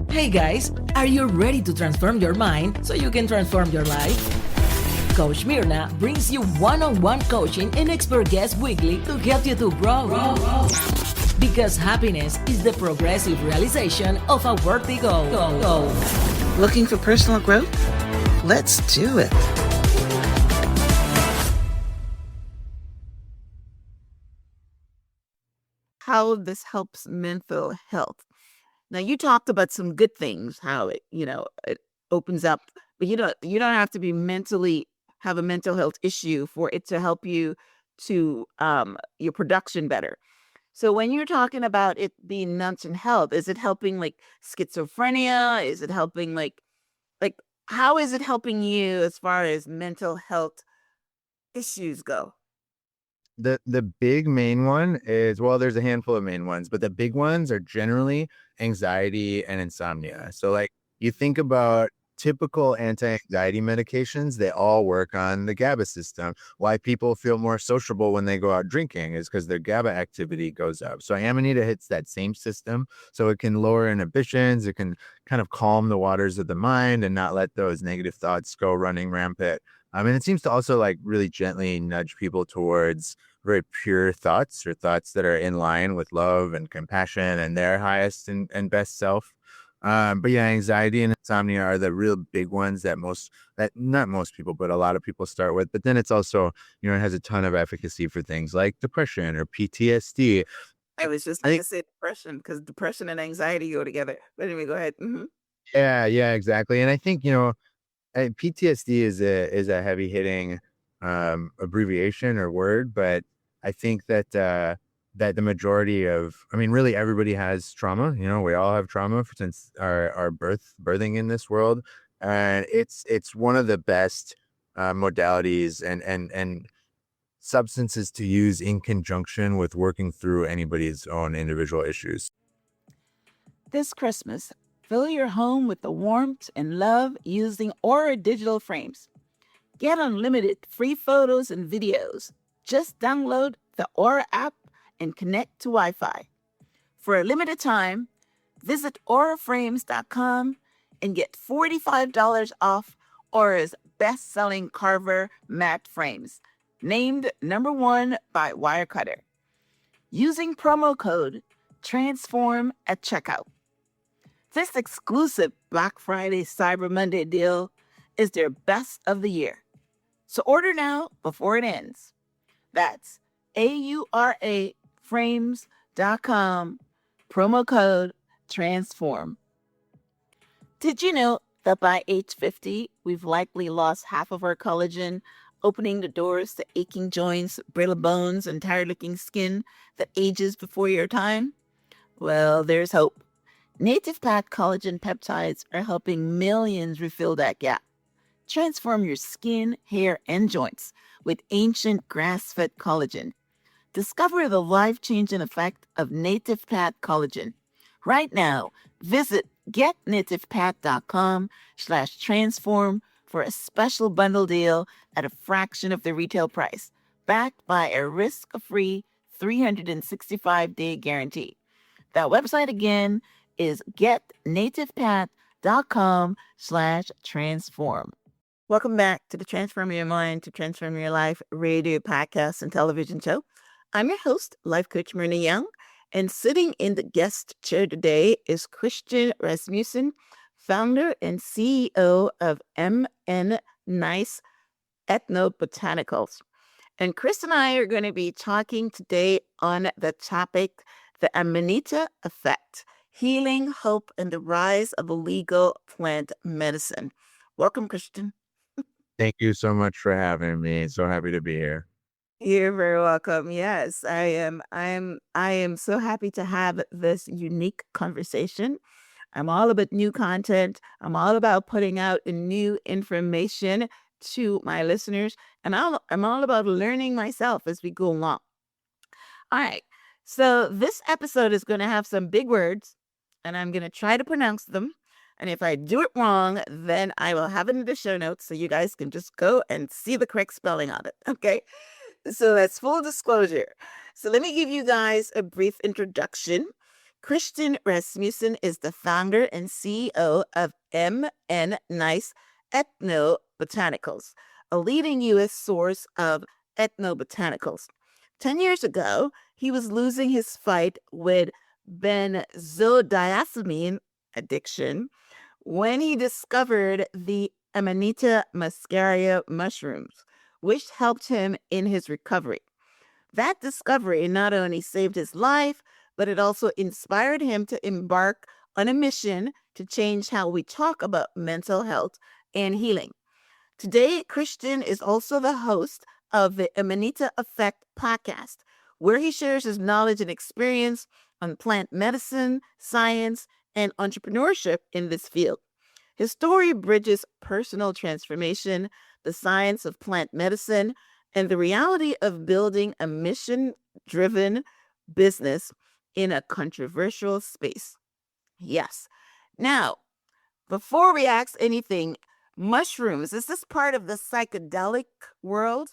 Hey guys, are you ready to transform your mind so you can transform your life? Coach Myrna brings you one-on-one coaching and expert guests weekly to help you to grow. Because happiness is the progressive realization of a worthy goal. Looking for personal growth? Let's do it. How this helps mental health. Now, you talked about some good things, how it opens up, but you don't have to have a mental health issue for it to help you to your production better. So when you're talking about it being mental health, is it helping like schizophrenia? Is it helping like how is it helping you as far as mental health issues go? The big main one is, well, there's a handful of main ones, but the big ones are generally anxiety and insomnia. So like you think about typical anti-anxiety medications, they all work on the GABA system. Why people feel more sociable when they go out drinking is because their GABA activity goes up. So Amanita hits that same system. So it can lower inhibitions. It can kind of calm the waters of the mind and not let those negative thoughts go running rampant. And it seems to also like really gently nudge people towards very pure thoughts or thoughts that are in line with love and compassion and their highest and best self. But yeah, anxiety and insomnia are the real big ones that not most people, but a lot of people start with. But then it's also, it has a ton of efficacy for things like depression or PTSD. I was just I going think, to say depression because depression and anxiety go together. But anyway, go ahead. yeah, exactly. And I think, PTSD is a heavy hitting abbreviation or word, but I think that that the majority of, really everybody has trauma. We all have trauma since our birthing in this world, and it's one of the best modalities and substances to use in conjunction with working through anybody's own individual issues. This Christmas, fill your home with the warmth and love using Aura digital frames. Get unlimited free photos and videos. Just download the Aura app and connect to Wi-Fi. For a limited time, visit auraframes.com and get $45 off Aura's best-selling Carver matte frames, named #1 by Wirecutter. Using promo code TRANSFORM at checkout. This exclusive Black Friday Cyber Monday deal is their best of the year. So order now before it ends. That's auraframes.com, promo code TRANSFORM. Did you know that by age 50, we've likely lost half of our collagen, opening the doors to aching joints, brittle bones, and tired-looking skin that ages before your time? Well, there's hope. Native Path collagen peptides are helping millions refill that gap. Transform your skin, hair, and joints with ancient grass-fed collagen. Discover the life-changing effect of Native Path collagen. Right now, visit getnativepath.com/transform for a special bundle deal at a fraction of the retail price, backed by a risk-free 365-day guarantee. That website again is getnativepath.com/transform. Welcome back to the Transform Your Mind to Transform Your Life radio, podcast, and television show. I'm your host, Life Coach Myrna Young, and sitting in the guest chair today is Christian Rasmussen, founder and CEO of MN Nice Ethnobotanicals. And Chris and I are going to be talking today on the topic, the Amanita effect, healing, hope, and the rise of illegal plant medicine. Welcome, Christian. Thank you so much for having me. So happy to be here. You're very welcome. Yes, I am. I am so happy to have this unique conversation. I'm all about new content. I'm all about putting out new information to my listeners, and I'm all about learning myself as we go along. All right. So this episode is going to have some big words, and I'm going to try to pronounce them. And if I do it wrong, then I will have it in the show notes so you guys can just go and see the correct spelling on it. Okay. So that's full disclosure. So let me give you guys a brief introduction. Christian Rasmussen is the founder and CEO of MN Nice Ethnobotanicals, a leading U.S. source of ethnobotanicals. 10 years ago, he was losing his fight with benzodiazepine addiction when he discovered the Amanita Muscaria mushrooms, which helped him in his recovery. That discovery not only saved his life, but it also inspired him to embark on a mission to change how we talk about mental health and healing. Today, Christian is also the host of the Amanita Effect podcast, where he shares his knowledge and experience on plant medicine, science, and entrepreneurship in this field. His story bridges personal transformation, the science of plant medicine, and the reality of building a mission driven business in a controversial space. Yes. Now, before we ask anything, mushrooms, is this part of the psychedelic world?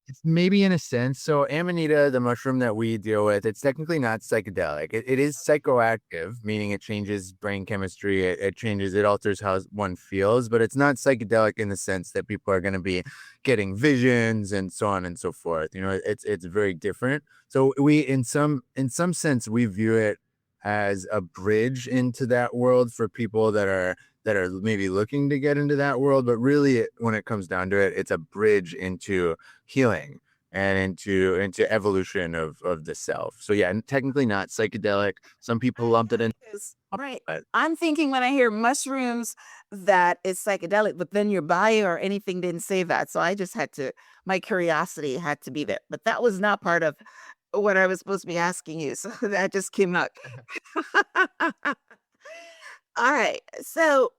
It's maybe in a sense. So Amanita, the mushroom that we deal with, it's technically not psychedelic. It is psychoactive, meaning it changes brain chemistry. It alters how one feels, but it's not psychedelic in the sense that people are going to be getting visions and so on and so forth. It's very different. So in some sense, we view it as a bridge into that world for people that are maybe looking to get into that world, but really when it comes down to it, it's a bridge into healing and into evolution of the self. So yeah, technically not psychedelic. Some people lumped it in. Right. But I'm thinking when I hear mushrooms that is psychedelic, but then your bio or anything didn't say that. So I just my curiosity had to be there. But that was not part of what I was supposed to be asking you. So that just came up. All right. So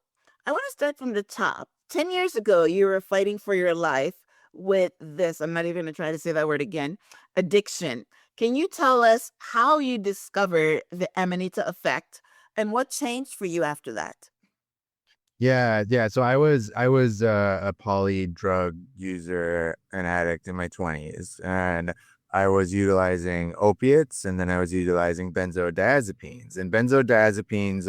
I want to start from the top. 10 years ago, you were fighting for your life with this. I'm not even going to try to say that word again. Addiction. Can you tell us how you discovered the Amanita effect and what changed for you after that? yeah. So I was a poly drug user and addict in my 20s, and I was utilizing opiates, and then I was utilizing benzodiazepines. And benzodiazepines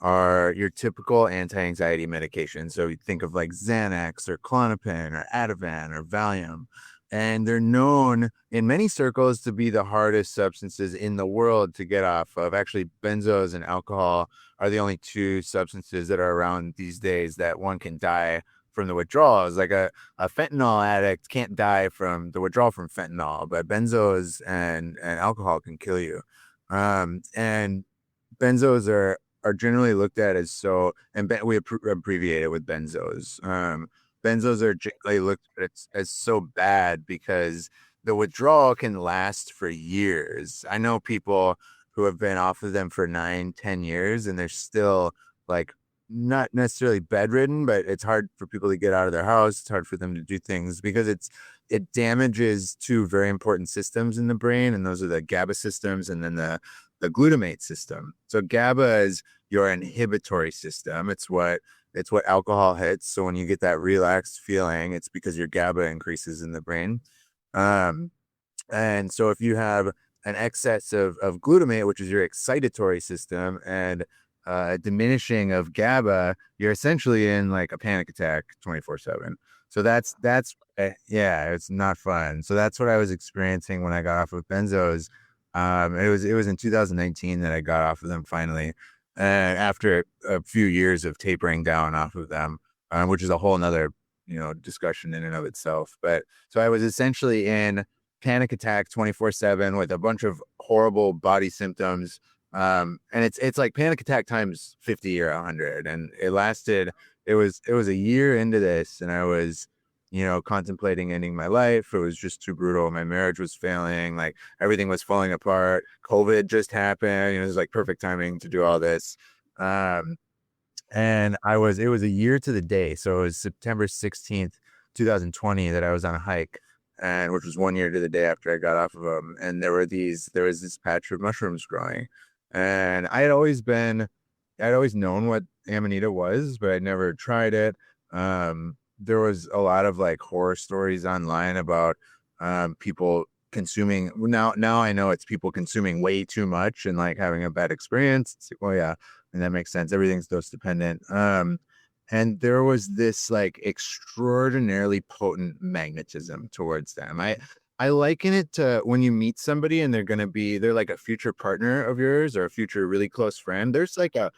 are your typical anti-anxiety medication. So you think of like Xanax or Klonopin or Ativan or Valium. And they're known in many circles to be the hardest substances in the world to get off of. Actually, benzos and alcohol are the only two substances that are around these days that one can die from the withdrawals. Like a fentanyl addict can't die from the withdrawal from fentanyl, but benzos and alcohol can kill you. And benzos are generally looked at as we abbreviate it with benzos. Benzos are generally looked at as so bad because the withdrawal can last for years. I know people who have been off of them for 9-10 years and they're still like not necessarily bedridden, but it's hard for people to get out of their house. It's hard for them to do things because it damages two very important systems in the brain, and those are the GABA systems and then the glutamate system. So GABA is your inhibitory system. It's what alcohol hits. So when you get that relaxed feeling, it's because your GABA increases in the brain. And so if you have an excess of glutamate, which is your excitatory system, and diminishing of GABA, you're essentially in like a panic attack 24/7. So that's yeah, it's not fun. So that's what I was experiencing when I got off of benzos. It was in 2019 that I got off of them finally, after a few years of tapering down off of them, which is a whole nother discussion in and of itself. But so I was essentially in panic attack 24/7 with a bunch of horrible body symptoms. And it's like panic attack times 50 or 100, and it was a year into this, and I was contemplating ending my life. It was just too brutal. My marriage was failing, like everything was falling apart. COVID just happened. It was like perfect timing to do all this. And it was a year to the day, so it was September 16th 2020 that I was on a hike, and which was 1 year to the day after I got off of them. And there was this patch of mushrooms growing. And I'd always known what Amanita was, but I'd never tried it. There was a lot of like horror stories online about people consuming. Now I know it's people consuming way too much and like having a bad experience. It's like, well, yeah, and that makes sense. Everything's dose dependent. And there was this like extraordinarily potent magnetism towards them. I liken it to when you meet somebody and they're like a future partner of yours or a future really close friend. There's like a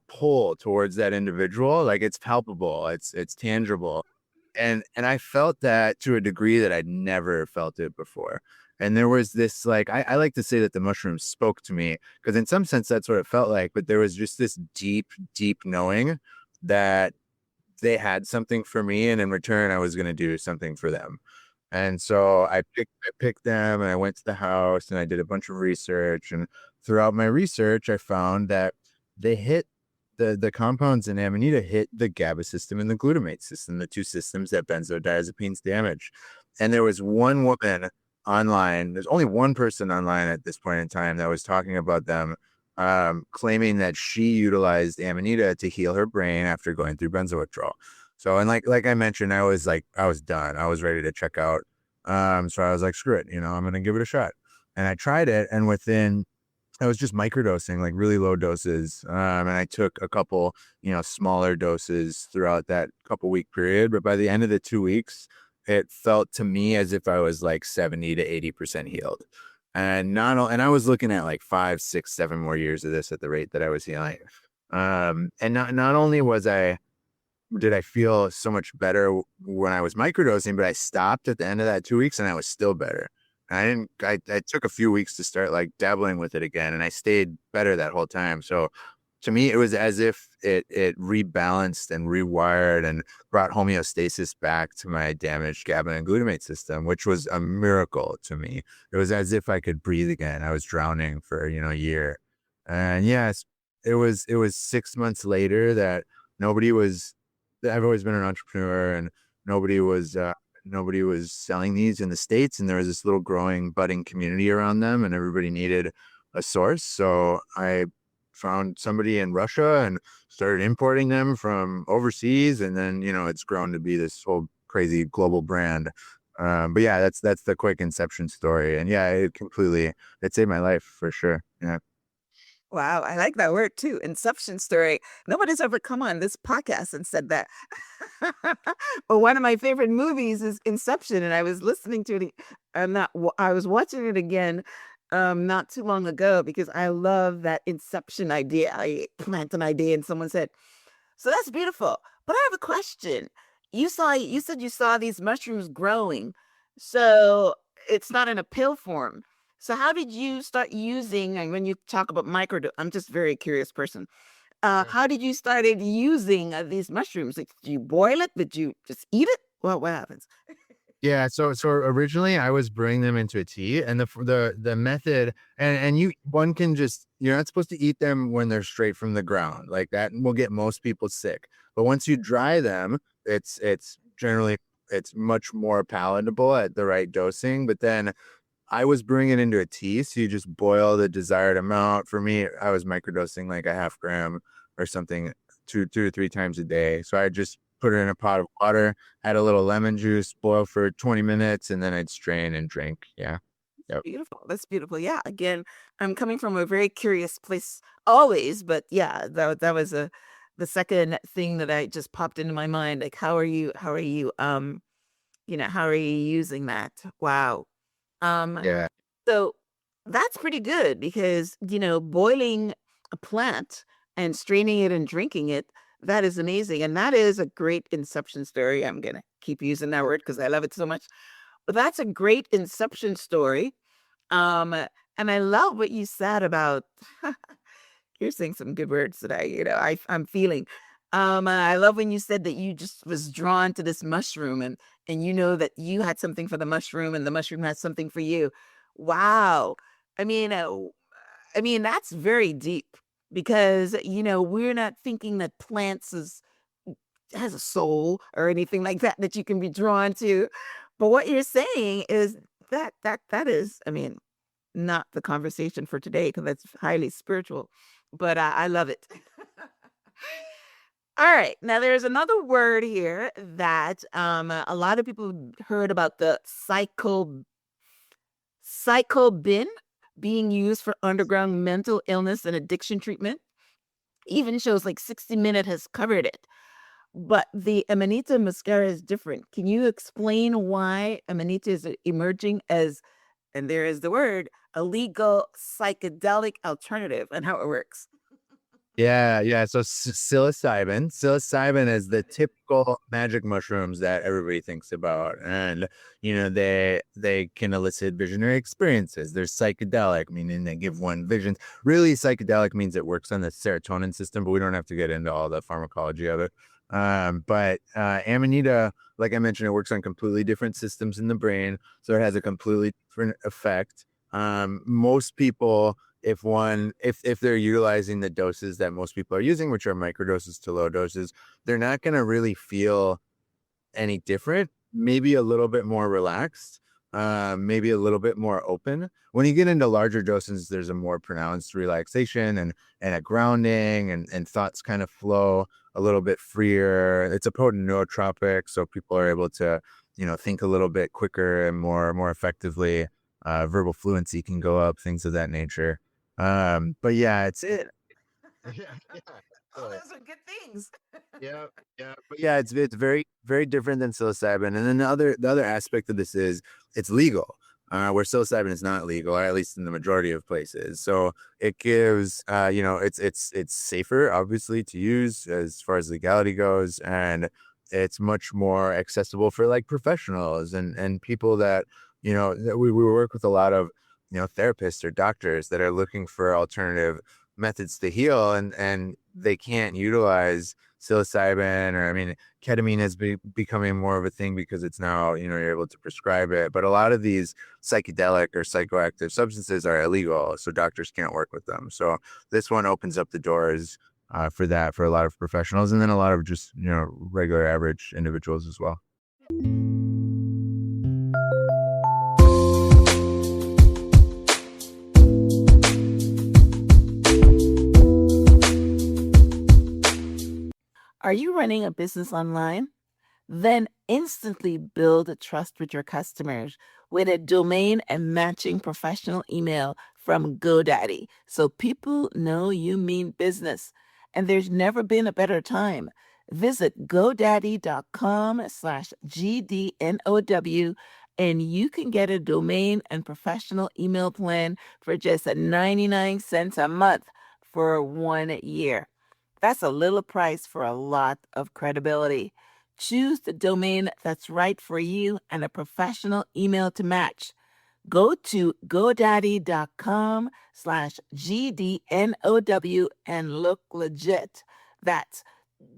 pull towards that individual. Like it's palpable, it's tangible. And I felt that to a degree that I'd never felt it before. And there was this like I like to say that the mushrooms spoke to me because in some sense that's what it felt like. But there was just this deep, deep knowing that they had something for me, and in return, I was going to do something for them. And so I picked them, and I went to the house, and I did a bunch of research. And throughout my research, I found that they hit the compounds in Amanita hit the GABA system and the glutamate system, the two systems that benzodiazepines damage. And there was one woman online. There's only one person online at this point in time that was talking about them, claiming that she utilized Amanita to heal her brain after going through benzo withdrawal. So, and like I mentioned, I was done. I was ready to check out. So I was like, screw it, I'm going to give it a shot. And I tried it. And I was just microdosing, like really low doses. And I took a couple, smaller doses throughout that couple week period. But by the end of the 2 weeks, it felt to me as if I was like 70 to 80% healed. And I was looking at like 5, 6, 7 more years of this at the rate that I was healing. And not only did I feel so much better when I was microdosing, but I stopped at the end of that 2 weeks and I was still better. I took a few weeks to start like dabbling with it again, and I stayed better that whole time. So to me, it was as if it rebalanced and rewired and brought homeostasis back to my damaged GABA and glutamate system, which was a miracle to me. It was as if I could breathe again. I was drowning for, a year. And yes, it was 6 months later that I've always been an entrepreneur, and nobody was selling these in the States, and there was this little growing budding community around them, and everybody needed a source. So I found somebody in Russia and started importing them from overseas, and then it's grown to be this whole crazy global brand. But yeah, that's the quick inception story, and yeah, it saved my life for sure. Yeah. Wow, I like that word too. Inception story. Nobody's ever come on this podcast and said that. But one of my favorite movies is Inception, and I was listening to it. I was watching it again, not too long ago because I love that inception idea. I plant an idea, and someone said, "So that's beautiful." But I have a question. You said you saw these mushrooms growing, so it's not in a pill form. So how did you start using, and when you talk about I'm just a very curious person. Sure. How did you started using these mushrooms? Like, did you boil it? Did you just eat it? What happens? Yeah, so originally I was bringing them into a tea, and the method, and one can just, you're not supposed to eat them when they're straight from the ground. Like that will get most people sick. But once you dry them, it's generally it's much more palatable at the right dosing. But then I was bringing it into a tea, so you just boil the desired amount. For me, I was microdosing like a half gram or something, two to three times a day. So I just put it in a pot of water, add a little lemon juice, boil for 20 minutes, and then I'd strain and drink. Yeah. Yep. Beautiful. That's beautiful. Yeah. Again, I'm coming from a very curious place always, but yeah, that was the second thing that I just popped into my mind. Like, how are you using that? Wow. Um, Yeah. so that's pretty good because, boiling a plant and straining it and drinking it, that is amazing. And that is a great inception story. I'm going to keep using that word because I love it so much. But that's a great inception story. Um, and I love what you said about you're saying some good words today, I'm feeling. I love when you said that you just was drawn to this mushroom and that you had something for the mushroom and the mushroom had something for you. Wow. I mean, that's very deep because, we're not thinking that has a soul or anything like that you can be drawn to. But what you're saying is that is, not the conversation for today because that's highly spiritual, but I love it. All right. Now there's another word here that a lot of people heard about the Psychobin being used for underground mental illness and addiction treatment. Even shows like 60 Minutes has covered it. But the Amanita Muscaria is different. Can you explain why Amanita is emerging as, and there is the word, a legal psychedelic alternative and how it works? Yeah, yeah. So psilocybin is the typical magic mushrooms that everybody thinks about, and they can elicit visionary experiences. They're psychedelic, meaning they give one visions. Really, psychedelic means it works on the serotonin system, but we don't have to get into all the pharmacology of it. But Amanita, like I mentioned, it works on completely different systems in the brain, so it has a completely different effect. Most people, if they're utilizing the doses that most people are using, which are microdoses to low doses, they're not going to really feel any different. Maybe a little bit more relaxed, maybe a little bit more open. When you get into larger doses, there's a more pronounced relaxation and a grounding, and thoughts kind of flow a little bit freer. It's a potent neurotropic, so people are able to think a little bit quicker and more effectively. Verbal fluency can go up, things of that nature. But yeah, it's it. Yeah, yeah. Oh, those are good things. Yeah, yeah. But yeah, it's very, very different than psilocybin. And then the other aspect of this is it's legal, where psilocybin is not legal, or at least in the majority of places. So it gives, it's safer, obviously, to use as far as legality goes, and it's much more accessible for like professionals and people that we work with a lot of therapists or doctors that are looking for alternative methods to heal, and they can't utilize psilocybin, or I mean ketamine has becoming more of a thing because it's now you're able to prescribe it, but a lot of these psychedelic or psychoactive substances are illegal, so doctors can't work with them. So this one opens up the doors for that, for a lot of professionals, and then a lot of just regular average individuals as well. Are you running a business online? Then instantly build a trust with your customers with a domain and matching professional email from GoDaddy so people know you mean business. And there's never been a better time. Visit godaddy.com/GDNOW and you can get a domain and professional email plan for just 99 cents a month for 1 year. That's a little price for a lot of credibility. Choose the domain that's right for you and a professional email to match. Go to godaddy.com/GDNOW and look legit. That's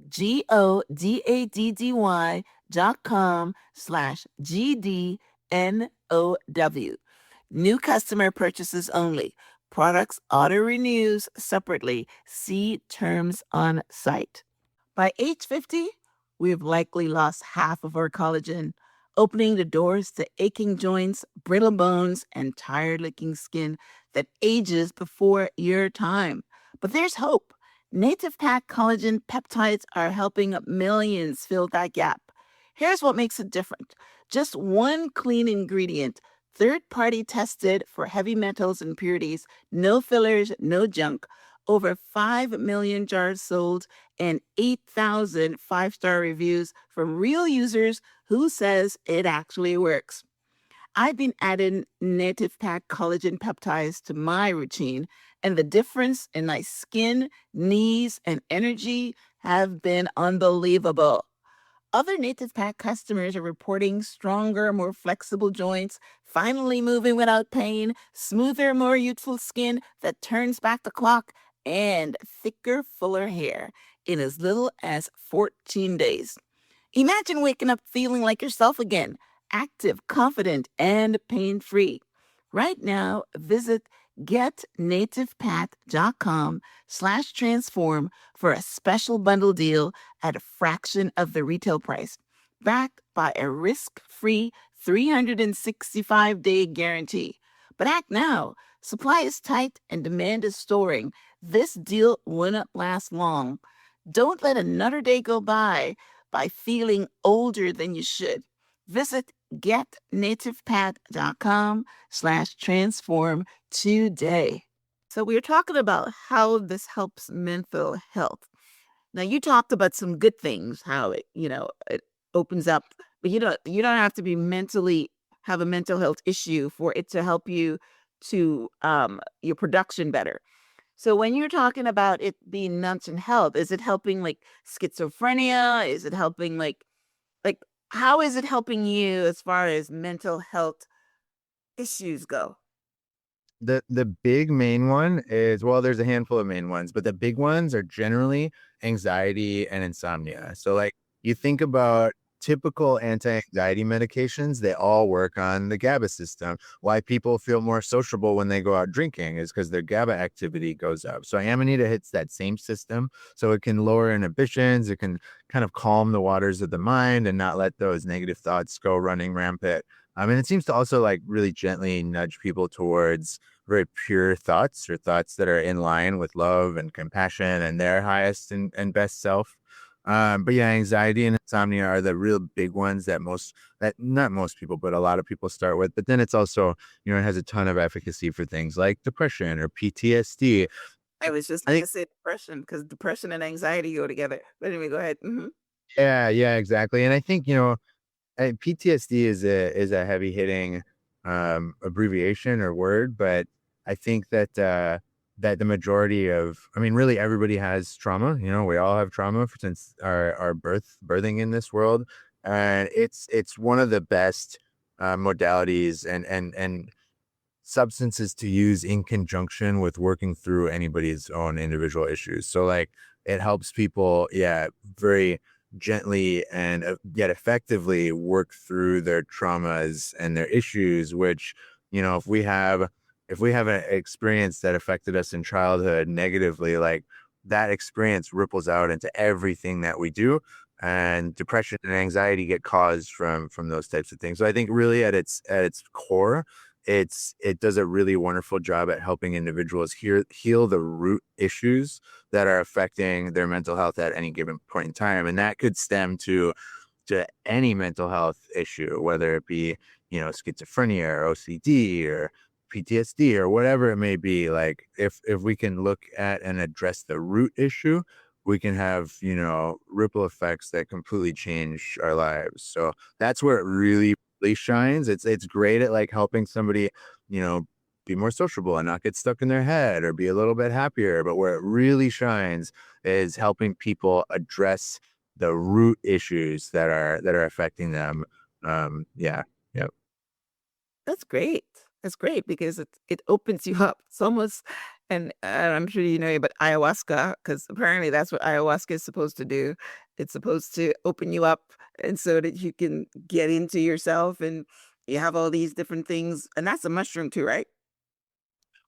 GODADY.com/GDNOW. New customer purchases only. Products auto renews separately. See terms on site. By age 50, we've likely lost half of our collagen, opening the doors to aching joints, brittle bones, and tired looking skin that ages before your time. But there's hope. Native Pack collagen peptides are helping millions fill that gap. Here's what makes it different: just one clean ingredient, third party tested for heavy metals and impurities, no fillers, no junk. Over 5 million jars sold and 8,000 five-star reviews from real users who says it actually works. I've been adding Native Pack collagen peptides to my routine, and the difference in my skin, knees, and energy have been unbelievable. Other Native Pack customers are reporting stronger, more flexible joints, finally moving without pain, smoother, more youthful skin that turns back the clock, and thicker, fuller hair in as little as 14 days. Imagine waking up feeling like yourself again, active, confident, and pain free. Right now, visit getnativepath.com/transform for a special bundle deal at a fraction of the retail price, backed by a risk-free 365-day guarantee. But act now. Supply is tight and demand is soaring. This deal wouldn't last long. Don't let another day go by feeling older than you should. Visit getnativepad.com/transform today. So we're talking about how this helps mental health. Now you talked about some good things, how it opens up, but you don't have to be mentally have a mental health issue for it to help you to your production better. So when you're talking about it being mental health, is it helping like schizophrenia? Is it helping like how is it helping you as far as mental health issues go? The big main one is, well, there's a handful of main ones, but the big ones are generally anxiety and insomnia. So like you think about typical anti-anxiety medications, they all work on the GABA system. Why people feel more sociable when they go out drinking is because their GABA activity goes up. So Amanita hits that same system. So it can lower inhibitions, it can kind of calm the waters of the mind and not let those negative thoughts go running rampant. And it seems to also like really gently nudge people towards very pure thoughts, or thoughts that are in line with love and compassion and their highest and best self. But yeah, anxiety and insomnia are the real big ones that not most people, but a lot of people start with. But then it's also, it has a ton of efficacy for things like depression or PTSD. I was just I going think, to say depression because depression and anxiety go together. But anyway, go ahead. yeah, exactly. And I think, PTSD is a heavy hitting abbreviation or word, but I think that the majority of, I mean, really everybody has trauma. We all have trauma since our birthing in this world, and it's one of the best modalities and substances to use in conjunction with working through anybody's own individual issues. So like it helps people, yeah, very gently and yet effectively work through their traumas and their issues, which, if we have an experience that affected us in childhood negatively, like that experience ripples out into everything that we do. And depression and anxiety get caused from those types of things. So I think really at its core, it does a really wonderful job at helping individuals heal the root issues that are affecting their mental health at any given point in time. And that could stem to any mental health issue, whether it be, schizophrenia or OCD or PTSD or whatever it may be. Like if we can look at and address the root issue, we can have, ripple effects that completely change our lives. So that's where it really shines. It's great at like helping somebody, you know, be more sociable and not get stuck in their head or be a little bit happier. But where it really shines is helping people address the root issues that are affecting them. Yeah. Yeah. That's great. That's great because it opens you up. It's almost, and I'm sure you know about ayahuasca because apparently that's what ayahuasca is supposed to do. It's supposed to open you up, and so that you can get into yourself, and you have all these different things. And that's a mushroom too, right?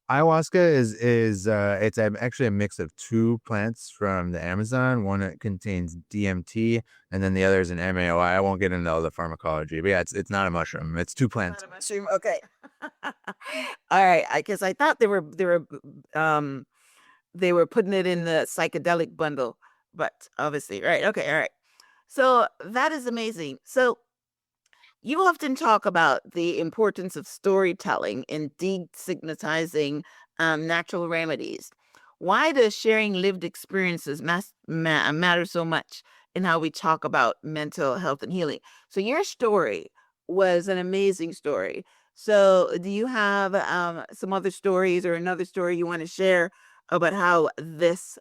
Ayahuasca is it's actually a mix of two plants from the Amazon. One that contains DMT, and then the other is an MAOI. I won't get into all the pharmacology, but yeah, it's not a mushroom. It's two Not plants. a mushroom. Okay. All right. I guess I thought um they were putting it in the psychedelic bundle, but obviously, right. Okay. All right. So that is amazing. So you often talk about the importance of storytelling in destigmatizing natural remedies. Why does sharing lived experiences matter so much in how we talk about mental health and healing? So, your story was an amazing story. So, do you have some other stories or another story you want to share about how this,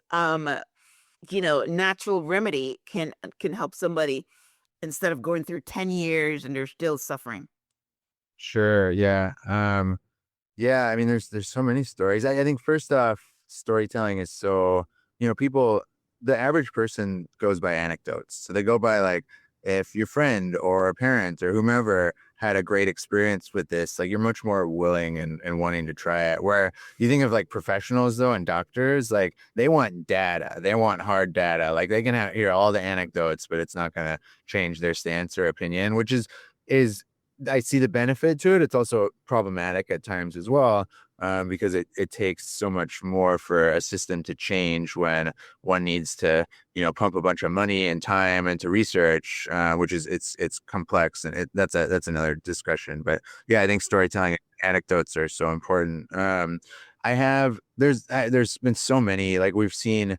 natural remedy can help somebody instead of going through 10 years and they're still suffering? Sure. Yeah. Yeah, I mean, there's so many stories. I think first off, storytelling is so, people, the average person goes by anecdotes. So they go by like, if your friend or a parent or whomever had a great experience with this, like you're much more willing and wanting to try it. Where you think of like professionals though and doctors, like they want data, they want hard data. Like they can hear all the anecdotes, but it's not going to change their stance or opinion, which is I see the benefit to it. It's also problematic at times as well. because it takes so much more for a system to change when one needs to, pump a bunch of money and time into research, which is it's complex, and that's another discussion. But yeah, I think storytelling anecdotes are so important. There's been so many, like we've seen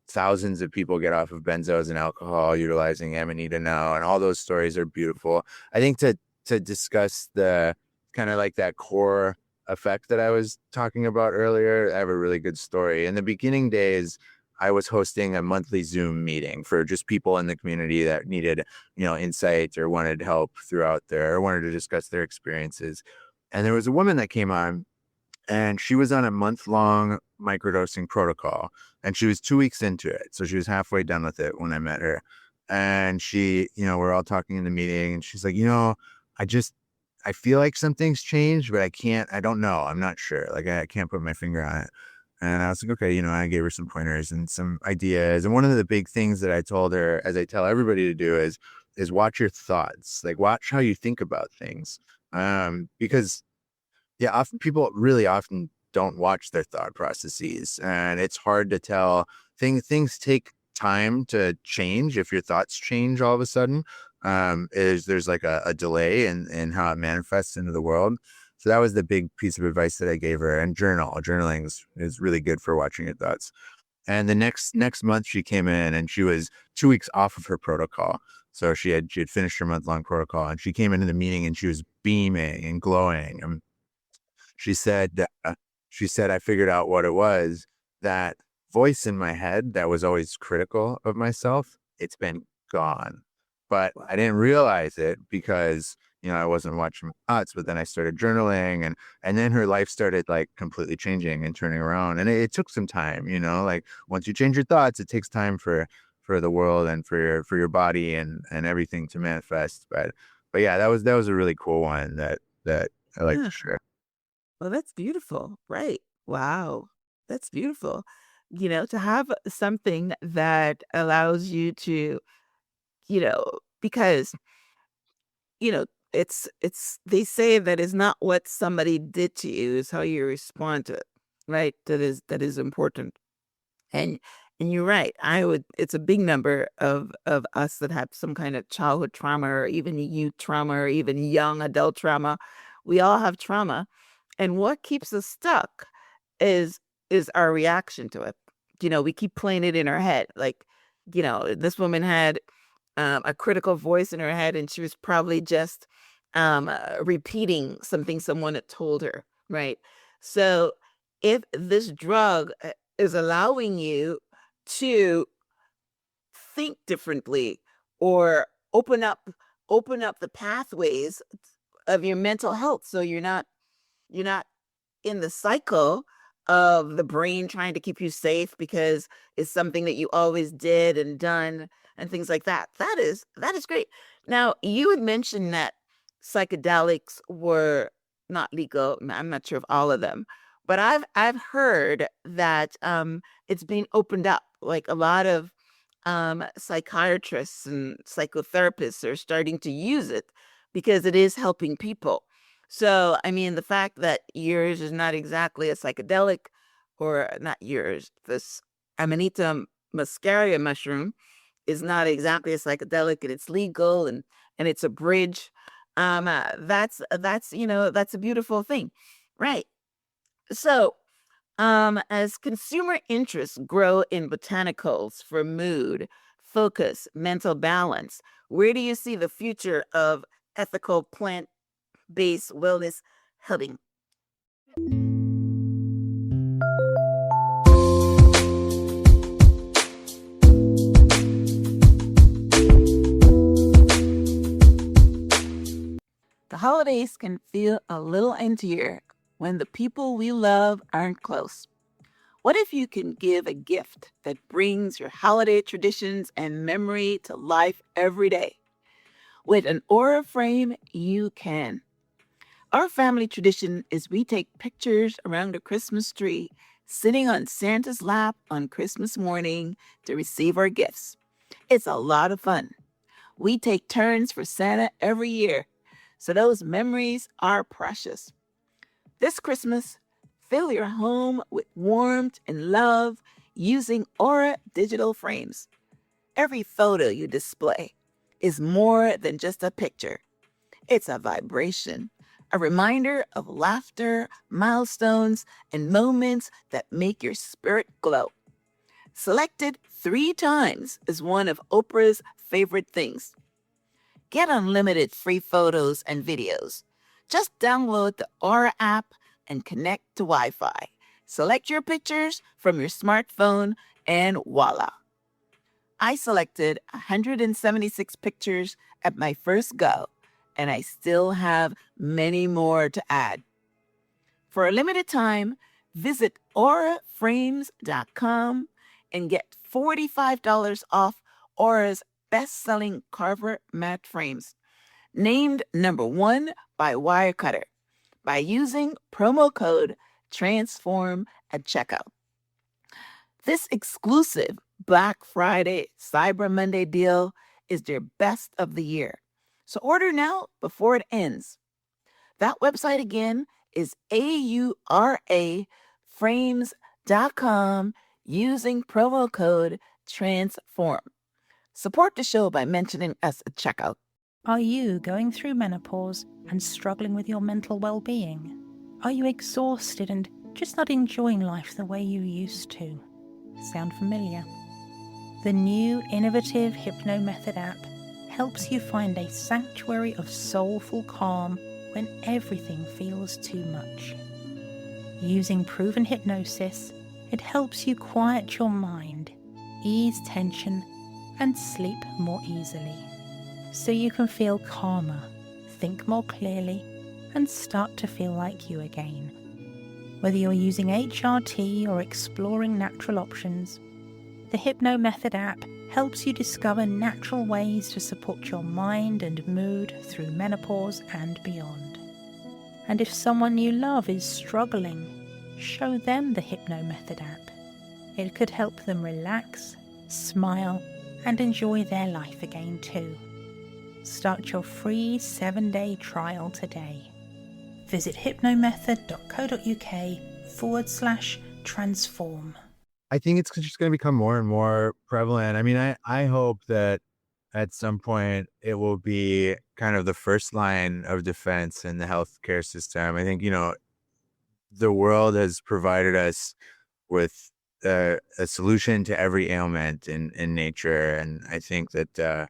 thousands of people get off of benzos and alcohol utilizing Amanita now, and all those stories are beautiful. I think to discuss the kind of like that core effect that I was talking about earlier, I have a really good story. In the beginning days, I was hosting a monthly Zoom meeting for just people in the community that needed, insight or wanted help or wanted to discuss their experiences. And there was a woman that came on, and she was on a month-long microdosing protocol, and she was 2 weeks into it. So she was halfway done with it when I met her. And she, we're all talking in the meeting, and she's like, I feel like something's changed, but I don't know. I'm not sure. Like, I can't put my finger on it. And I was like, okay, I gave her some pointers and some ideas. And one of the big things that I told her, as I tell everybody to do, is watch your thoughts. Like, watch how you think about things. Because yeah, often people really often don't watch their thought processes, and it's hard to tell. Things take time to change. If your thoughts change all of a sudden, there's like a delay in how it manifests into the world. So that was the big piece of advice that I gave her. And journaling is really good for watching your thoughts. And the next month she came in, and she was 2 weeks off of her protocol. So she had finished her month-long protocol, and she came into the meeting and she was beaming and glowing. She said, I figured out what it was. That voice in my head that was always critical of myself, it's been gone. But I didn't realize it because, I wasn't watching my thoughts. But then I started journaling, and then her life started like completely changing and turning around. And it took some time, like once you change your thoughts, it takes time for the world and for your body and everything to manifest. But yeah, that was a really cool one that I like to share. Well, that's beautiful. Right. Wow. That's beautiful. To have something that allows you to, because, you know, they say that is not what somebody did to you, is how you respond to it. Right. That is important. And and you're right. It's a big number of us that have some kind of childhood trauma, or even youth trauma, or even young adult trauma. We all have trauma. And what keeps us stuck is our reaction to it. We keep playing it in our head. Like, this woman had a critical voice in her head, and she was probably just repeating something someone had told her, right? So if this drug is allowing you to think differently, or open up the pathways of your mental health, so you're not in the cycle of the brain trying to keep you safe because it's something that you always did and done, and things like that. That is great. Now, you had mentioned that psychedelics were not legal. I'm not sure of all of them, but I've heard that it's being opened up. Like, a lot of psychiatrists and psychotherapists are starting to use it because it is helping people. So, I mean, the fact that yours is not exactly a psychedelic, or not yours, this Amanita Muscaria mushroom is not exactly a psychedelic, and it's legal, and it's a bridge. That's a beautiful thing, right? So, as consumer interests grow in botanicals for mood, focus, mental balance, where do you see the future of ethical plant-based wellness heading? The holidays can feel a little emptier when the people we love aren't close. What if you can give a gift that brings your holiday traditions and memory to life every day? With an aura frame, you can. Our family tradition is we take pictures around the Christmas tree, sitting on Santa's lap on Christmas morning to receive our gifts. It's a lot of fun. We take turns for Santa every year, so those memories are precious. This Christmas, Fill your home with warmth and love using Aura digital frames. Every photo you display is more than just a picture. It's a vibration, a reminder of laughter, milestones, and moments that make your spirit glow. Selected 3 times as one of Oprah's favorite things. Get unlimited free photos and videos. Just download the Aura app and connect to Wi-Fi. Select your pictures from your smartphone and voila. I selected 176 pictures at my first go, and I still have many more to add. For a limited time, visit auraframes.com and get $45 off Aura's best-selling Carver matte frames, named #1 by Wirecutter, by using promo code TRANSFORM at checkout. This exclusive Black Friday Cyber Monday deal is their best of the year. So order now before it ends. That website again is auraframes.com using promo code TRANSFORM. Support the show by mentioning us at checkout. Are you going through menopause and struggling with your mental well-being? Are you exhausted and just not enjoying life the way you used to? Sound familiar? The new innovative Hypno Method app helps you find a sanctuary of soulful calm when everything feels too much. Using proven hypnosis, it helps you quiet your mind, ease tension, and sleep more easily, so you can feel calmer, think more clearly, and start to feel like you again. Whether you're using HRT or exploring natural options, the Hypno Method app helps you discover natural ways to support your mind and mood through menopause and beyond. And if someone you love is struggling, show them the Hypno Method app. It could help them relax, smile, and enjoy their life again too. Start your free 7-day trial today. Visit hypnomethod.co.uk/transform. I think it's just going to become more and more prevalent. I mean, I hope that at some point it will be kind of the first line of defense in the healthcare system. I think, the world has provided us with a solution to every ailment in nature. And I think that,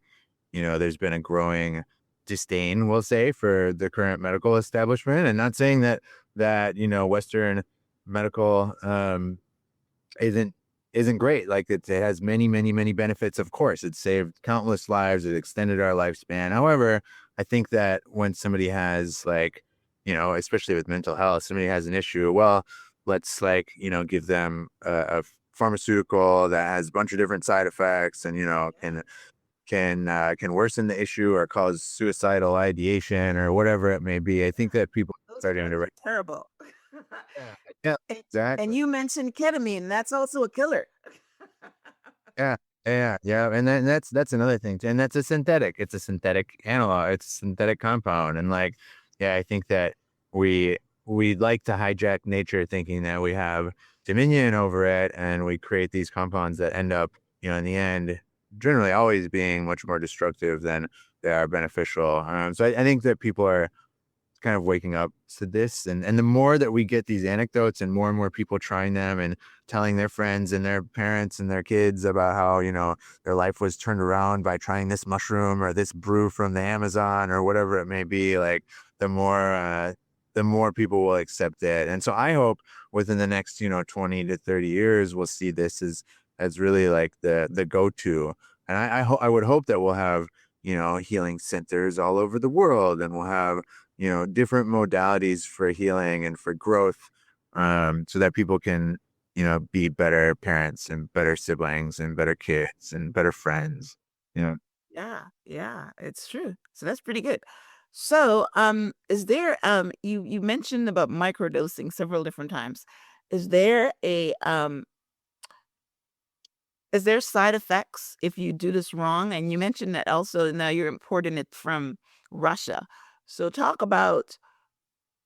there's been a growing disdain, we'll say, for the current medical establishment. And not saying that Western medical isn't great. Like it has many, many, many benefits. Of course, it saved countless lives. It extended our lifespan. However, I think that when somebody has especially with mental health, somebody has an issue, well, let's give them a pharmaceutical that has a bunch of different side effects and, can worsen the issue or cause suicidal ideation or whatever it may be. I think that people are starting to Terrible. yeah, exactly. And you mentioned ketamine. That's also a killer. Yeah, and then that's another thing, and that's a synthetic. It's a synthetic analog. It's a synthetic compound, and I think that we like to hijack nature, thinking that we have dominion over it, and we create these compounds that end up, in the end, generally always being much more destructive than they are beneficial. So I think that people are kind of waking up to this, and the more that we get these anecdotes and more people trying them and telling their friends and their parents and their kids about how their life was turned around by trying this mushroom or this brew from the Amazon or whatever it may be, the more people will accept it. And so I hope within the next 20 to 30 years we'll see this as really the go-to. And I would hope that we'll have healing centers all over the world, and we'll have different modalities for healing and for growth, so that people can, be better parents and better siblings and better kids and better friends. Yeah, it's true. So that's pretty good. So, is there you mentioned about microdosing several different times. Is there side effects if you do this wrong? And you mentioned that also now you're importing it from Russia. So talk about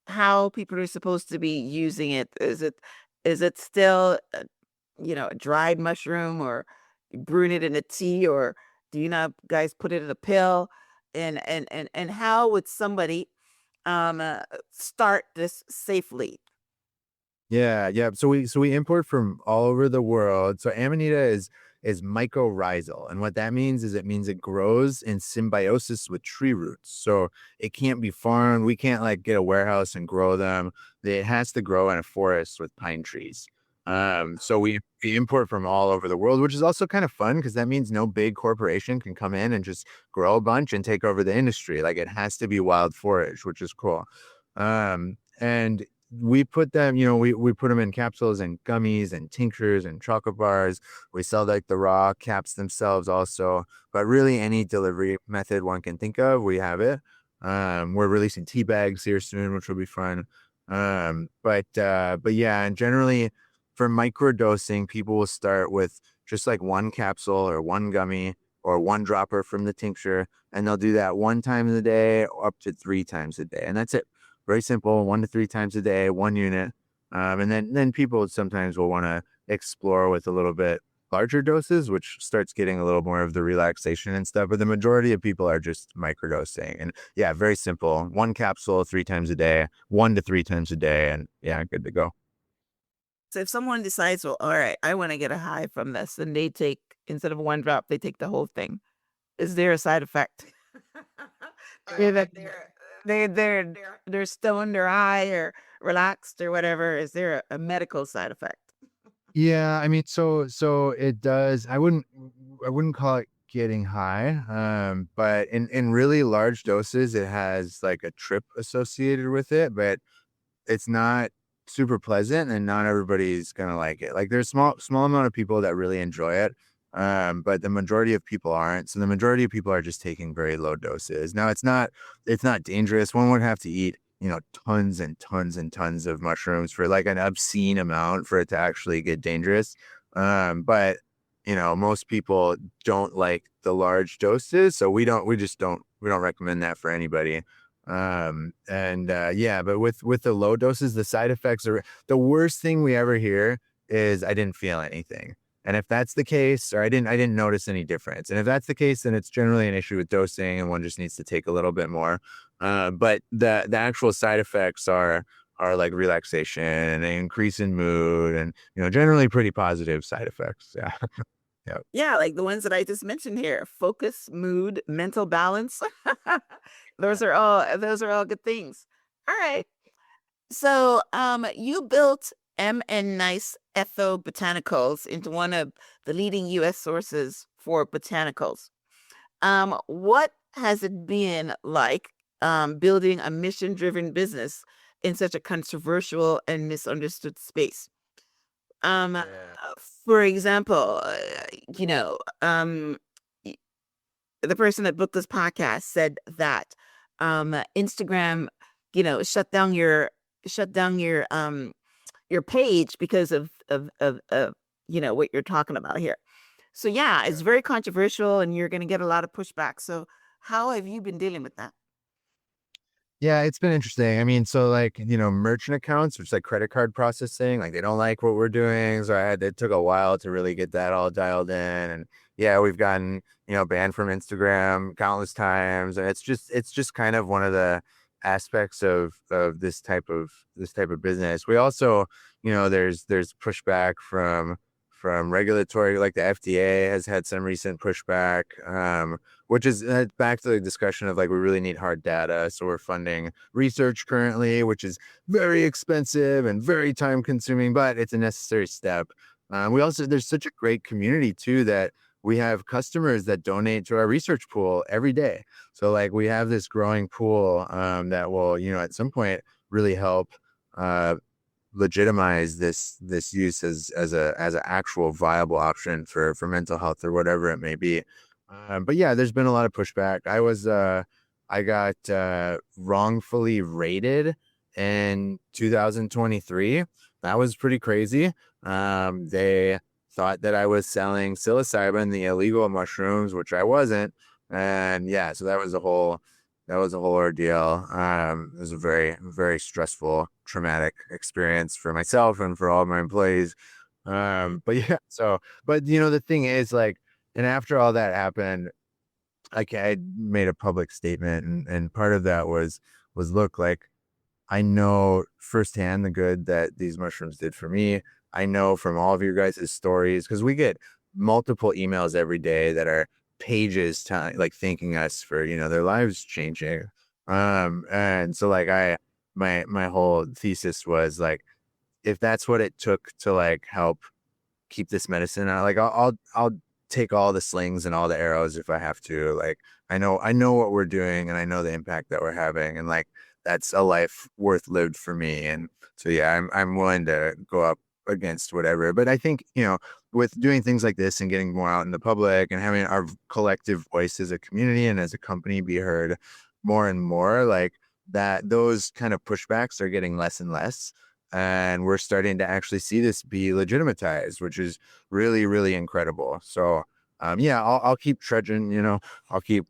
how people are supposed to be using it? Is it still a dried mushroom, or brewing it in a tea, or do you not guys put it in a pill? And how would somebody start this safely? Yeah, yeah. So we import from all over the world. So Amanita is mycorrhizal, and what that means is it means it grows in symbiosis with tree roots. So it can't be farmed. We can't like get a warehouse and grow them. It has to grow in a forest with pine trees. So we import from all over the world, which is also kind of fun because that means no big corporation can come in and just grow a bunch and take over the industry. Like it has to be wild forage, which is cool. And we put them, we put them in capsules and gummies and tinctures and chocolate bars. We sell like the raw caps themselves also, but really any delivery method one can think of, we have it. We're releasing tea bags here soon, which will be fun. But yeah, and generally for microdosing, people will start with just like one capsule or one gummy or one dropper from the tincture, and they'll do that one time a day up to 3 times a day, and that's it. Very simple, 1 to 3 times a day, 1 unit. And then people sometimes will want to explore with a little bit larger doses, which starts getting a little more of the relaxation and stuff. But the majority of people are just microdosing. And yeah, very simple. One capsule 3 times a day, 1 to 3 times a day. And yeah, good to go. So if someone decides, well, all right, I want to get a high from this, and they take, instead of one drop, they take the whole thing, is there a side effect? That they're stoned or high or relaxed or whatever. Is there a medical side effect? Yeah, I mean, so it does. I wouldn't call it getting high. But in really large doses, it has like a trip associated with it, but it's not super pleasant and not everybody's gonna like it. Like there's small amount of people that really enjoy it. But the majority of people aren't. So the majority of people are just taking very low doses. Now it's not dangerous. One would have to eat, tons and tons and tons of mushrooms for like an obscene amount for it to actually get dangerous. But most people don't like the large doses. So we don't recommend that for anybody. Yeah, but with the low doses, the side effects are the worst thing we ever hear is I didn't feel anything. And if that's the case, or I didn't notice any difference. And if that's the case, then it's generally an issue with dosing and one just needs to take a little bit more. But the actual side effects are like relaxation and an increase in mood and generally pretty positive side effects. Yeah. Yeah. Yeah, like the ones that I just mentioned here: focus, mood, mental balance. Those are all good things. All right. So, you built M and Nice Ethobotanicals into one of the leading U.S. sources for botanicals. What has it been like, building a mission-driven business in such a controversial and misunderstood space? Yeah. For example, y- the person that booked this podcast said that Instagram, shut down your page because of what you're talking about here. So yeah, it's very controversial, and you're going to get a lot of pushback. So how have you been dealing with that? Yeah, it's been interesting. I mean, so like, merchant accounts, which is like credit card processing, like they don't like what we're doing. So it took a while to really get that all dialed in. And yeah, we've gotten, banned from Instagram countless times. And it's just kind of one of the aspects of this type of business. We also, there's pushback from regulatory, like the FDA has had some recent pushback. Which is back to the discussion of like we really need hard data. So we're funding research currently, which is very expensive and very time consuming, but it's a necessary step. There's such a great community too that we have customers that donate to our research pool every day. So like we have this growing pool that will, at some point really help uh, legitimize this use as an actual viable option for mental health or whatever it may be. But yeah, there's been a lot of pushback. I got wrongfully rated in 2023. That was pretty crazy. They thought that I was selling psilocybin, the illegal mushrooms, which I wasn't. And yeah, so that was a whole That was a whole ordeal. It was a very, very stressful, traumatic experience for myself and for all my employees. But yeah, so, but the thing is like, and after all that happened, like I made a public statement, and part of that was look, like I know firsthand the good that these mushrooms did for me. I know from all of your guys' stories, because we get multiple emails every day that are pages like thanking us for, their lives changing. And so like my whole thesis was like, if that's what it took to like help keep this medicine out, like I'll take all the slings and all the arrows if I have to. Like I know what we're doing, and I know the impact that we're having, and like that's a life worth lived for me. And so yeah, I'm willing to go up against whatever. But I think, with doing things like this and getting more out in the public and having our collective voice as a community and as a company be heard more and more, like that, those kind of pushbacks are getting less and less, and we're starting to actually see this be legitimatized, which is really, really incredible. So, yeah, I'll keep trudging. I'll keep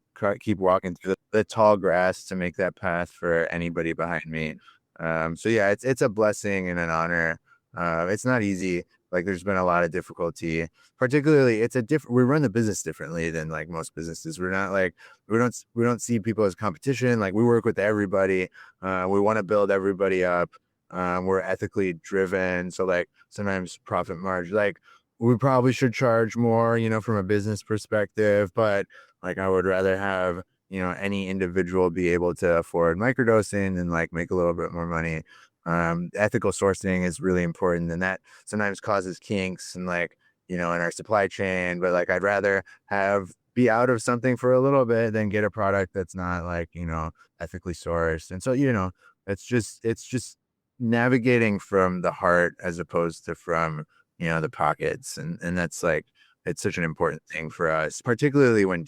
walking through the tall grass to make that path for anybody behind me. So yeah, it's a blessing and an honor. It's not easy. Like there's been a lot of difficulty. Particularly, we run the business differently than like most businesses. We're not like we don't see people as competition. Like we work with everybody. We want to build everybody up. We're ethically driven. So like sometimes profit margin, like we probably should charge more, from a business perspective, but like I would rather have, any individual be able to afford microdosing and like make a little bit more money. Ethical sourcing is really important, and that sometimes causes kinks and like, in our supply chain, but like I'd rather be out of something for a little bit than get a product that's not like, ethically sourced. And so, it's just navigating from the heart as opposed to from, the pockets. And that's like, it's such an important thing for us, particularly when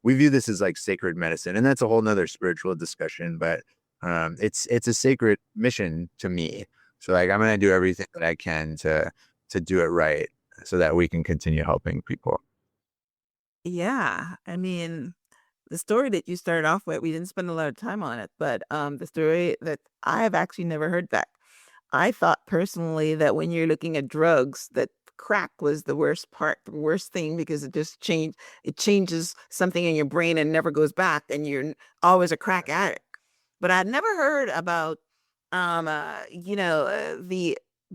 we view this as like sacred medicine, and that's a whole nother spiritual discussion, but it's a sacred mission to me. So like, I'm going to do everything that I can to do it right so that we can continue helping people. Yeah, I mean, the story that you started off with, we didn't spend a lot of time on it, but the story that I've actually never heard that. I thought personally that when you're looking at drugs, that crack was the worst part, the worst thing, because it changes something in your brain and never goes back, and you're always a crack addict. But I'd never heard about, the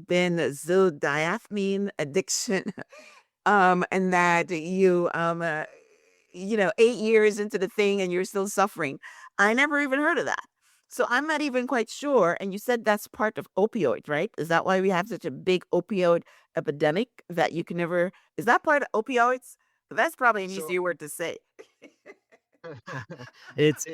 benzodiazepine addiction, and that 8 years into the thing and you're still suffering. I never even heard of that. So I'm not even quite sure. And you said that's part of opioids, right? Is that why we have such a big opioid epidemic that you can never, is that part of opioids? That's probably an So easier word to say. it's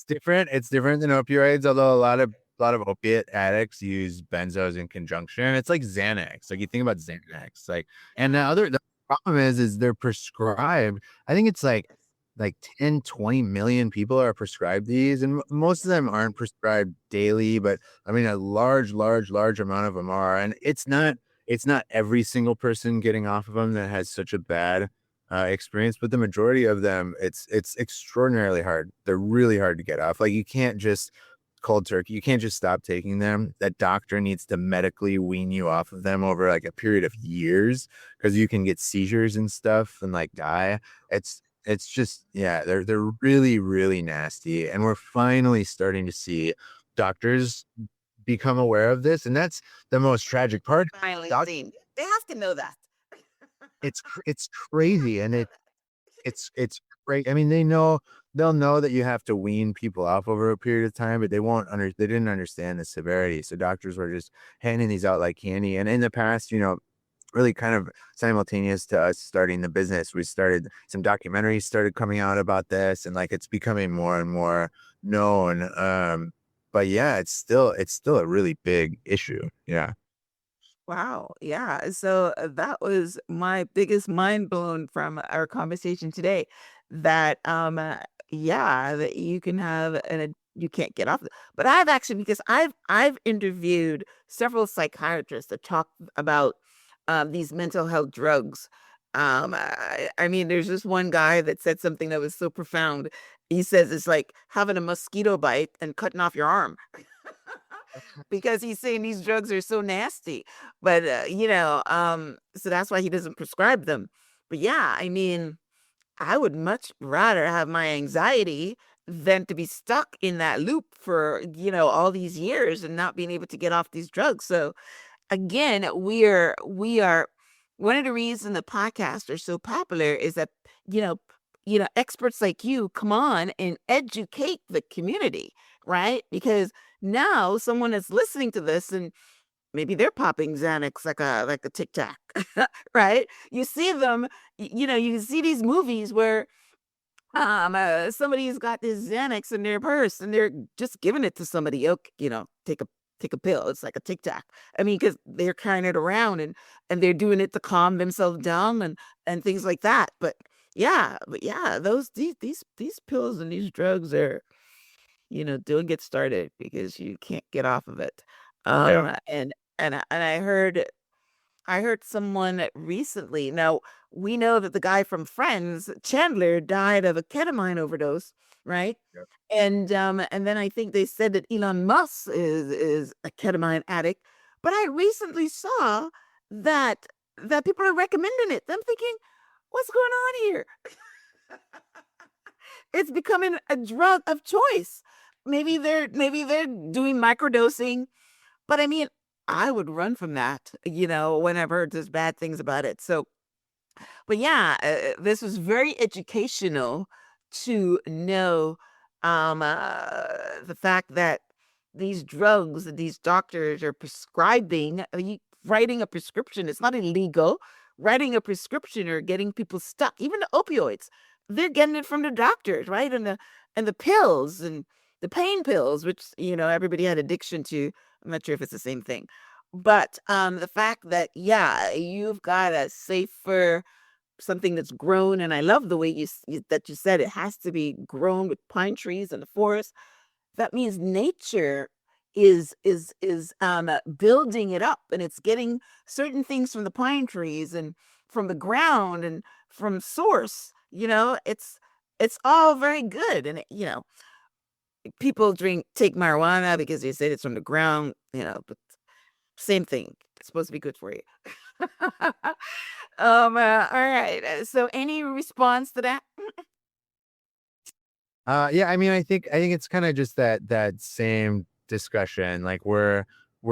different. It's different than opioids, although a lot of opiate addicts use benzos in conjunction. It's like Xanax. Like you think about Xanax, like, and the problem is they're prescribed. I think it's like 10, 20 million people are prescribed these, and most of them aren't prescribed daily, but I mean a large, large, large amount of them are, and it's not every single person getting off of them that has such a bad experience, but the majority of them, it's extraordinarily hard. They're really hard to get off. Like you can't just cold turkey. You can't just stop taking them. That doctor needs to medically wean you off of them over like a period of years, because you can get seizures and stuff and like die. It's just, yeah, they're really, really nasty. And we're finally starting to see doctors become aware of this. And that's the most tragic part. Finally Doc, seen. They have to know that. it's crazy. And it's great. I mean, they'll know that you have to wean people off over a period of time, but they didn't understand the severity. So doctors were just handing these out like candy. And in the past, really kind of simultaneous to us starting the business, some documentaries started coming out about this, and like it's becoming more and more known. But yeah, it's still a really big issue. Yeah. Wow. Yeah. So that was my biggest mind blown from our conversation today. That yeah, that you can have you can't get off. But I've actually, because I've interviewed several psychiatrists that talk about these mental health drugs. I mean, there's this one guy that said something that was so profound, He says it's like having a mosquito bite and cutting off your arm because he's saying these drugs are so nasty. But so that's why he doesn't prescribe them. But yeah, I mean, I would much rather have my anxiety than to be stuck in that loop for, all these years and not being able to get off these drugs. So again, we are one of the reasons the podcasts are so popular is that, you know, experts like you come on and educate the community, right? Because now someone is listening to this and maybe they're popping Xanax like a Tic Tac, right? You see them, you see these movies where somebody's got this Xanax in their purse and they're just giving it to somebody. Okay, take a pill. It's like a Tic Tac. I mean, because they're carrying it around and they're doing it to calm themselves down and things like that. But yeah, these pills and these drugs are, don't get started because you can't get off of it. Yeah. And I heard someone recently. Now, we know that the guy from Friends, Chandler, died of a ketamine overdose, right? Yeah. And then I think they said that Elon Musk is a ketamine addict. But I recently saw that people are recommending it. I'm thinking, what's going on here? It's becoming a drug of choice. Maybe they're doing microdosing, but I mean, I would run from that, whenever there's bad things about it. So, but yeah, this was very educational to know the fact that these drugs that these doctors are prescribing, writing a prescription, it's not illegal. Writing a prescription or getting people stuck, even the opioids, they're getting it from the doctors, right? And the pills and the pain pills, which everybody had addiction to. I'm not sure if it's the same thing. But the fact that, yeah, you've got a safer something that's grown, and I love the way that you said it has to be grown with pine trees in the forest. That means nature is building it up, and it's getting certain things from the pine trees and from the ground and from source. It's all very good, and people take marijuana because they say it's from the ground. But same thing. It's supposed to be good for you. All right. So any response to that? Yeah, I mean, I think it's kind of just that same discussion. Like we're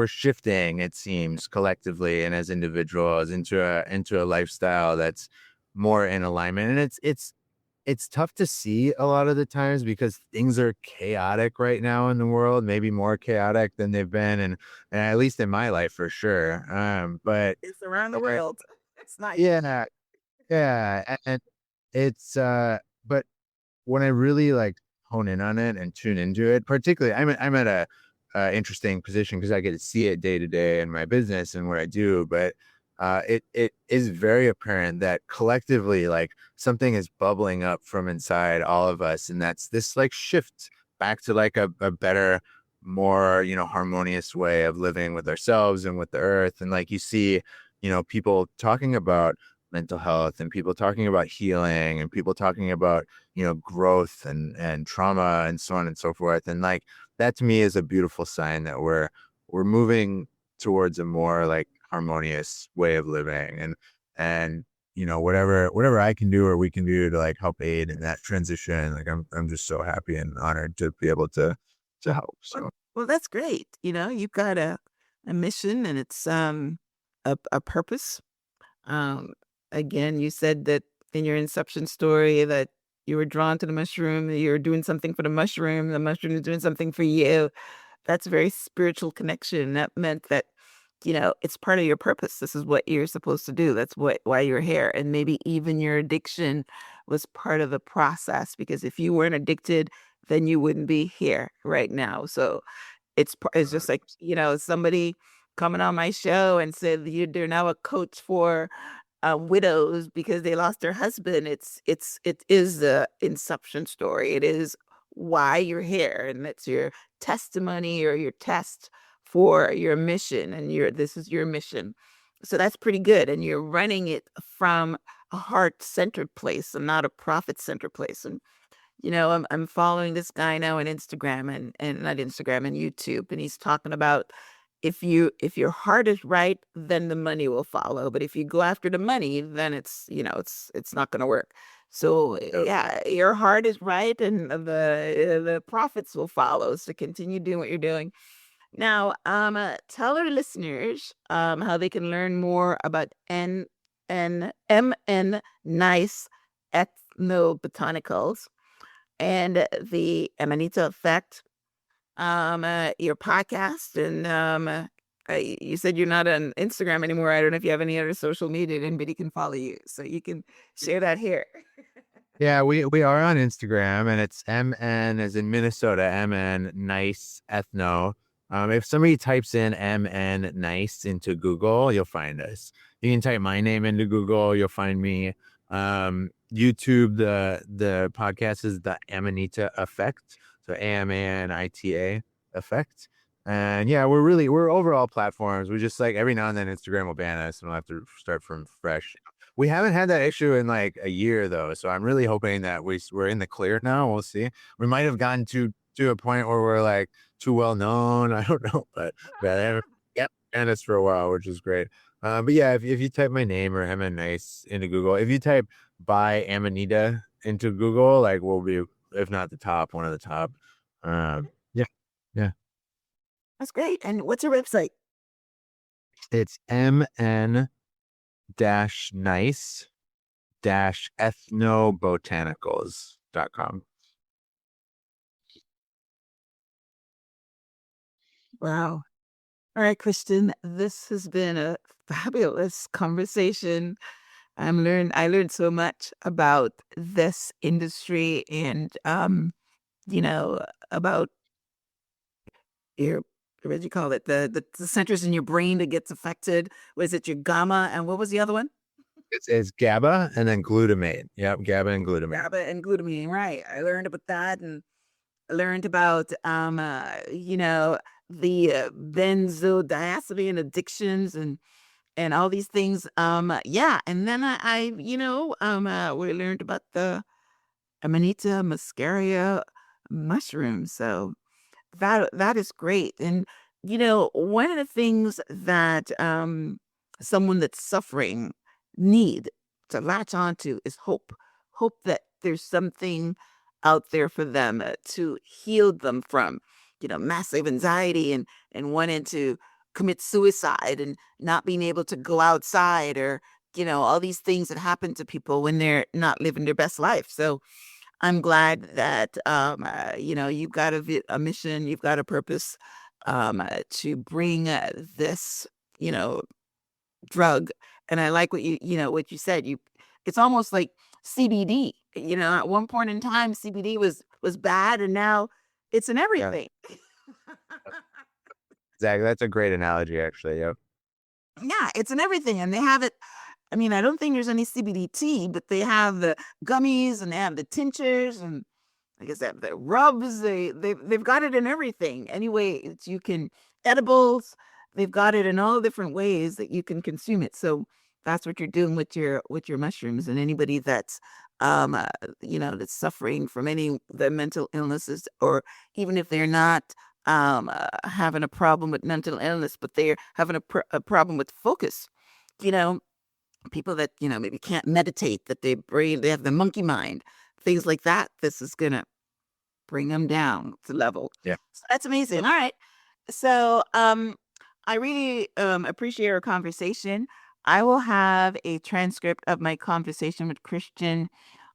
shifting, it seems, collectively and as individuals into a lifestyle that's more in alignment. And it's tough to see a lot of the times because things are chaotic right now in the world, maybe more chaotic than they've been, and at least in my life for sure. But It's around the world. It's nice. yeah, yeah, and it's but when I really like hone in on it and tune into it, particularly I'm at a interesting position because I get to see it day to day in my business and what I do. But it is very apparent that collectively, like something is bubbling up from inside all of us, and that's this like shift back to like a better, more harmonious way of living with ourselves and with the earth. And like you see, people talking about mental health and people talking about healing and people talking about growth and trauma and so on and so forth. And like that to me is a beautiful sign that we're moving towards a more like harmonious way of living. And whatever I can do or we can do to like help aid in that transition, like I'm just so happy and honored to be able to help. So Well, that's great. You've got a mission, and it's a purpose. Um, Again, you said that in your inception story that you were drawn to the mushroom, that you were doing something for the mushroom is doing something for you. That's a very spiritual connection. That meant that, it's part of your purpose. This is what you're supposed to do. That's why you're here. And maybe even your addiction was part of the process, because if you weren't addicted, then you wouldn't be here right now. So it's just like, somebody coming on my show and said they're now a coach for widows because they lost their husband. It is the inception story. It is why you're here, and that's your testimony or your test for your mission, and this is your mission. So that's pretty good, and you're running it from a heart-centered place and not a profit-centered place. And I'm following this guy now on Instagram and not Instagram and YouTube, and he's talking about if your heart is right, then the money will follow. But if you go after the money, then it's not going to work. So Yep. yeah, your heart is right, and the profits will follow. So continue doing what you're doing. Now, tell our listeners how they can learn more about MN Nice ethnobotanicals and the Amanita effect, your podcast, and you said you're not on Instagram anymore. I don't know if you have any other social media that anybody can follow you, so you can share that here. Yeah, we are on Instagram, and it's MN as in Minnesota, MN Nice Ethno. If somebody types in MN Nice into Google, you'll find us. You can type my name into Google, you'll find me. YouTube, the podcast is the Amanita Effect, so AMANITA Effect. And yeah, we're overall platforms. We just like every now and then Instagram will ban us, and we'll have to start from fresh. We haven't had that issue in like a year though, so I'm really hoping that we're in the clear now. We'll see. We might have gotten to a point where we're like too well known. I don't know, but they haven't banned us for a while, which is great. But yeah, if you type my name or Emma Nice into Google, if you type by Amanita into Google, like we'll be, if not the top, one of the top. Yeah, yeah. That's great. And what's your website? It's MN nice ethnobotanicals.com. Wow. All right, Christian, this has been a fabulous conversation. I learned so much about this industry and about your what do you call it? The centers in your brain that gets affected. Was it your gamma and what was the other one? It's GABA and then glutamate. Yep, GABA and glutamate. GABA and glutamine, right. I learned about that, and I learned about the benzodiazepine addictions and all these things. Yeah, and then we learned about the Amanita Muscaria mushroom. So that is great. And one of the things that someone that's suffering need to latch onto is hope. Hope that there's something out there for them to heal them from, massive anxiety and wanting to commit suicide and not being able to go outside, or all these things that happen to people when they're not living their best life. So I'm glad that you've got a mission, you've got a purpose to bring this drug. And I like what you said. It's almost like CBD. At one point in time, CBD was bad, and now it's in Yeah, everything. exactly. That's a great analogy, actually. Yep. Yeah, it's in everything, and they have it. I mean, I don't think there's any CBD tea, but they have the gummies and they have the tinctures, and I guess they have the rubs. They've got it in everything. Anyway, you can edibles. They've got it in all different ways that you can consume it. So that's what you're doing with your mushrooms. And anybody that's that's suffering from any of the mental illnesses, or even if they're not having a problem with mental illness, but they're having a problem with focus. You know, people that maybe can't meditate, that they have the monkey mind, things like that. This is gonna bring them down to level. Yeah. So that's amazing. All right. So I really appreciate our conversation. I will have a transcript of my conversation with Christian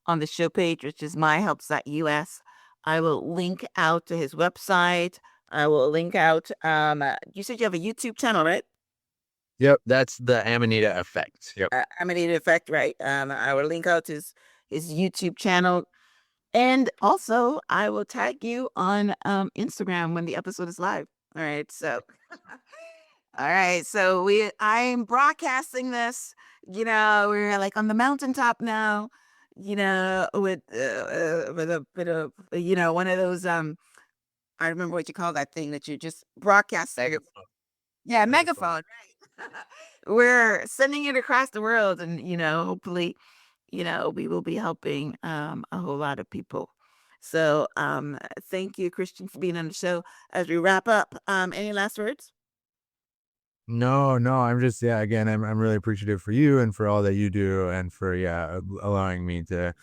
on the show page, which is myhelps.us. I will link out to his website. I will link out you said you have a YouTube channel, right? Yep. That's the Amanita effect. Yep. Amanita Effect, right? I will link out to his YouTube channel. And also, I will tag you on Instagram when the episode is live. All right. So, all right. So I'm broadcasting this. We're like on the mountaintop now. With a bit of one of those I remember what you call that thing that you just broadcasting. Megaphone. Yeah, Megaphone. megaphone. Right. We're sending it across the world, and hopefully, we will be helping a whole lot of people. So thank you, Christian, for being on the show. As we wrap up, any last words? No, no, I'm just, yeah, again, I'm really appreciative for you and for all that you do and for, yeah, allowing me to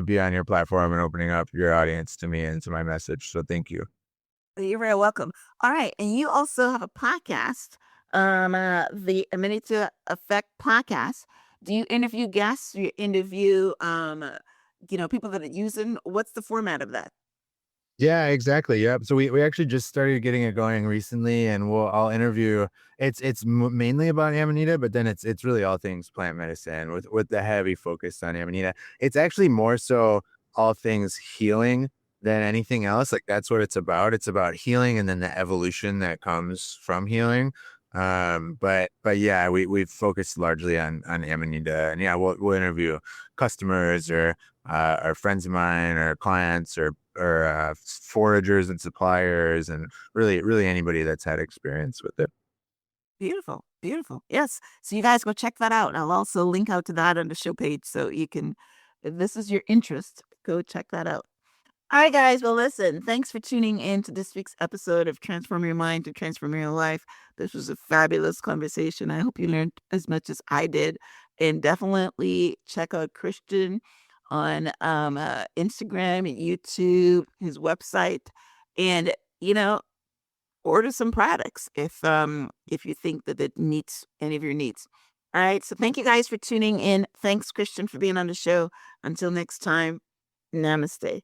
be on your platform and opening up your audience to me and to my message. So thank you. You're very welcome. All right, and you also have a podcast, the Amanita Effect podcast. Do you interview guests? Do you interview, people that are using? What's the format of that? Yeah, exactly. Yep. So we actually just started getting it going recently, and I'll interview. Mainly about Amanita, but then it's really all things plant medicine with the heavy focus on Amanita. It's actually more so all things healing than anything else. Like that's what it's about. It's about healing and then the evolution that comes from healing. But yeah, we've focused largely on Amanita, and yeah, we'll interview customers or friends of mine or clients or foragers and suppliers and really anybody that's had experience with it. Beautiful, beautiful. Yes. So you guys go check that out. I'll also link out to that on the show page so you can, if this is your interest, go check that out. All right, guys. Well, listen, thanks for tuning in to this week's episode of Transform Your Mind to Transform Your Life. This was a fabulous conversation. I hope you learned as much as I did. And definitely check out Christian on Instagram and YouTube, his website. And, order some products if you think that it meets any of your needs. All right. So thank you guys for tuning in. Thanks, Christian, for being on the show. Until next time, namaste.